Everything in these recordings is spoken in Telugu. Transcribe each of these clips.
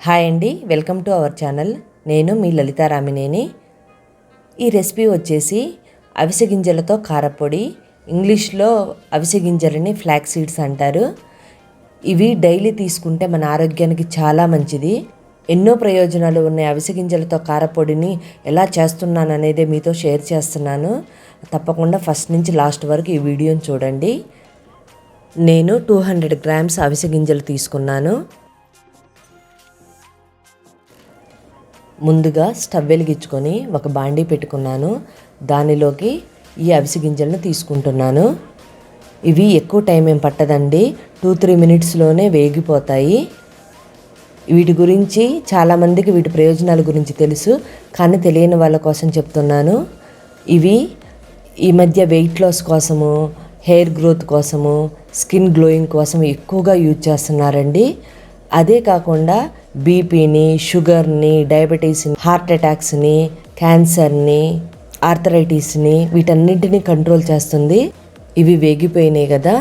హాయ్ అండి, వెల్కమ్ టు అవర్ ఛానల్. నేను మీ లలితా రామినేని. ఈ రెసిపీ వచ్చేసి అవిసె గింజలతో కారపొడి. ఇంగ్లీష్లో అవిసె గింజలని ఫ్లాక్స్ సీడ్స్ అంటారు. ఇవి డైలీ తీసుకుంటే మన ఆరోగ్యానికి చాలా మంచిది. ఎన్నో ప్రయోజనాలు ఉన్నాయి. అవిసె గింజలతో కారపొడిని ఎలా చేస్తున్నాను అనేది మీతో షేర్ చేస్తున్నాను. తప్పకుండా ఫస్ట్ నుంచి లాస్ట్ వరకు ఈ వీడియోని చూడండి. నేను 200 గ్రామ్స్ అవిసె గింజలు తీసుకున్నాను. ముందుగా స్టవ్ వెలిగించుకొని ఒక బాండీ పెట్టుకున్నాను. దానిలోకి ఈ అవిసె గింజలను తీసుకుంటున్నాను. ఇవి ఎక్కువ టైం ఏం పట్టదండి, 2-3 మినిట్స్లోనే వేగిపోతాయి. వీటి గురించి చాలామందికి వీటి ప్రయోజనాల గురించి తెలుసు, కానీ తెలియని వాళ్ళ కోసం చెప్తున్నాను. ఇవి ఈ మధ్య వెయిట్ లాస్ కోసము, హెయిర్ గ్రోత్ కోసము, స్కిన్ గ్లోయింగ్ కోసం ఎక్కువగా యూజ్ చేస్తున్నారండి. అదే కాకుండా బీపీని, షుగర్ని, డయాబెటీస్ని, హార్ట్ అటాక్స్ని, క్యాన్సర్ని, ఆర్థరైటిస్ని వీటన్నింటినీ కంట్రోల్ చేస్తుంది. ఇవి వేగిపోయినాయి కదా,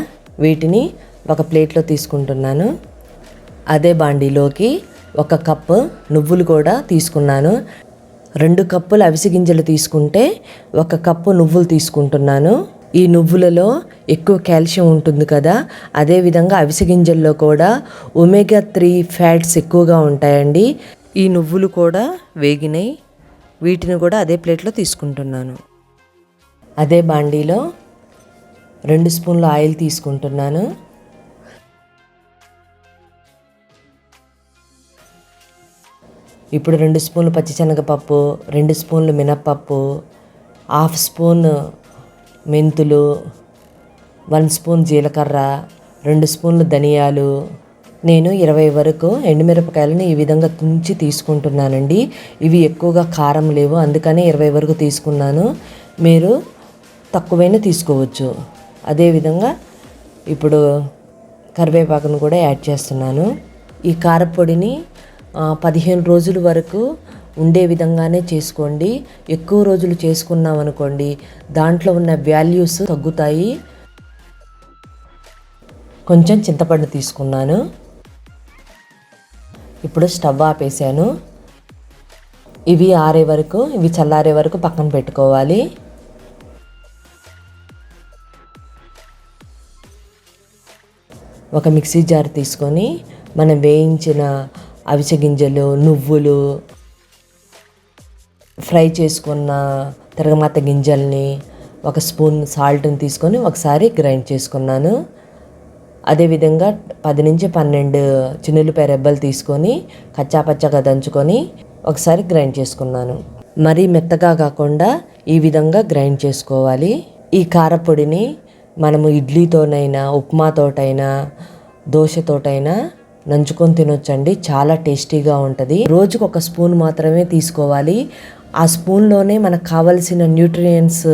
వీటిని ఒక ప్లేట్లో తీసుకుంటున్నాను. అదే బాండీలోకి 1 కప్పు నువ్వులు కూడా తీసుకున్నాను. 2 కప్పులు అవిసె గింజలు తీసుకుంటే 1 కప్పు నువ్వులు తీసుకుంటున్నాను. ఈ నువ్వులలో ఎక్కువ కాల్షియం ఉంటుంది కదా, అదేవిధంగా అవిసె గింజల్లో కూడా ఒమేగా 3 ఫ్యాట్స్ ఎక్కువగా ఉంటాయండి. ఈ నువ్వులు కూడా వేగినాయి. వీటిని కూడా అదే ప్లేట్లో తీసుకుంటున్నాను. అదే బాండీలో 2 స్పూన్ల ఆయిల్ తీసుకుంటున్నాను. ఇప్పుడు 2 స్పూన్లు పచ్చిశనగపప్పు, 2 స్పూన్లు మినప్పప్పు, 1/2 స్పూన్ మెంతులు, 1 స్పూన్ జీలకర్ర, 2 స్పూన్లు ధనియాలు. నేను 20 వరకు ఎండుమిరపకాయలను ఈ విధంగా తుంచి తీసుకుంటున్నానండి. ఇవి ఎక్కువగా కారం లేవు, అందుకని 20 వరకు తీసుకున్నాను. మీరు తక్కువైనా తీసుకోవచ్చు. అదేవిధంగా ఇప్పుడు కరివేపాకును కూడా యాడ్ చేస్తున్నాను. ఈ కారపొడిని 15 రోజుల వరకు ఉండే విధంగానే చేసుకోండి. ఎక్కువ రోజులు చేసుకున్నాం అనుకోండి, దాంట్లో ఉన్న వాల్యూస్ తగ్గుతాయి. కొంచెం చింతపండు తీసుకున్నాను. ఇప్పుడు స్టవ్ ఆపేసాను. ఇవి చల్లారే వరకు పక్కన పెట్టుకోవాలి. ఒక మిక్సీ జార్ తీసుకొని మనం వేయించిన అవిసె గింజలు, నువ్వులు, ఫ్రై చేసుకున్న తిరగమాత గింజల్ని, 1 స్పూన్ సాల్ట్ని తీసుకొని ఒకసారి గ్రైండ్ చేసుకున్నాను. అదేవిధంగా 10-12 చిన్నులపాయ రెబ్బలు తీసుకొని కచ్చాపచ్చగా దంచుకొని ఒకసారి గ్రైండ్ చేసుకున్నాను. మరీ మెత్తగా కాకుండా ఈ విధంగా గ్రైండ్ చేసుకోవాలి. ఈ కారపొడిని మనము ఇడ్లీతోనైనా, ఉప్మాతోటైనా, దోశతోటైనా నంచుకొని తినొచ్చండి. చాలా టేస్టీగా ఉంటుంది. రోజుకు 1 స్పూన్ మాత్రమే తీసుకోవాలి. ఆ స్పూన్లోనే మనకు కావలసిన న్యూట్రియంట్స్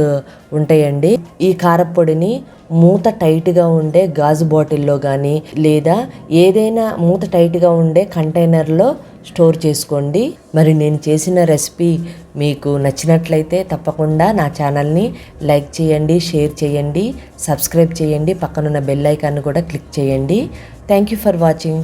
ఉంటాయండి. ఈ కారపొడిని మూత టైట్గా ఉండే గాజు బాటిల్లో కానీ, లేదా ఏదైనా మూత టైట్గా ఉండే కంటైనర్లో స్టోర్ చేసుకోండి. మరి నేను చేసిన రెసిపీ మీకు నచ్చినట్లయితే తప్పకుండా నా ఛానల్ని లైక్ చేయండి, షేర్ చేయండి, సబ్స్క్రైబ్ చేయండి. పక్కనున్న బెల్ ఐకాన్ కూడా క్లిక్ చేయండి. Thank you for watching.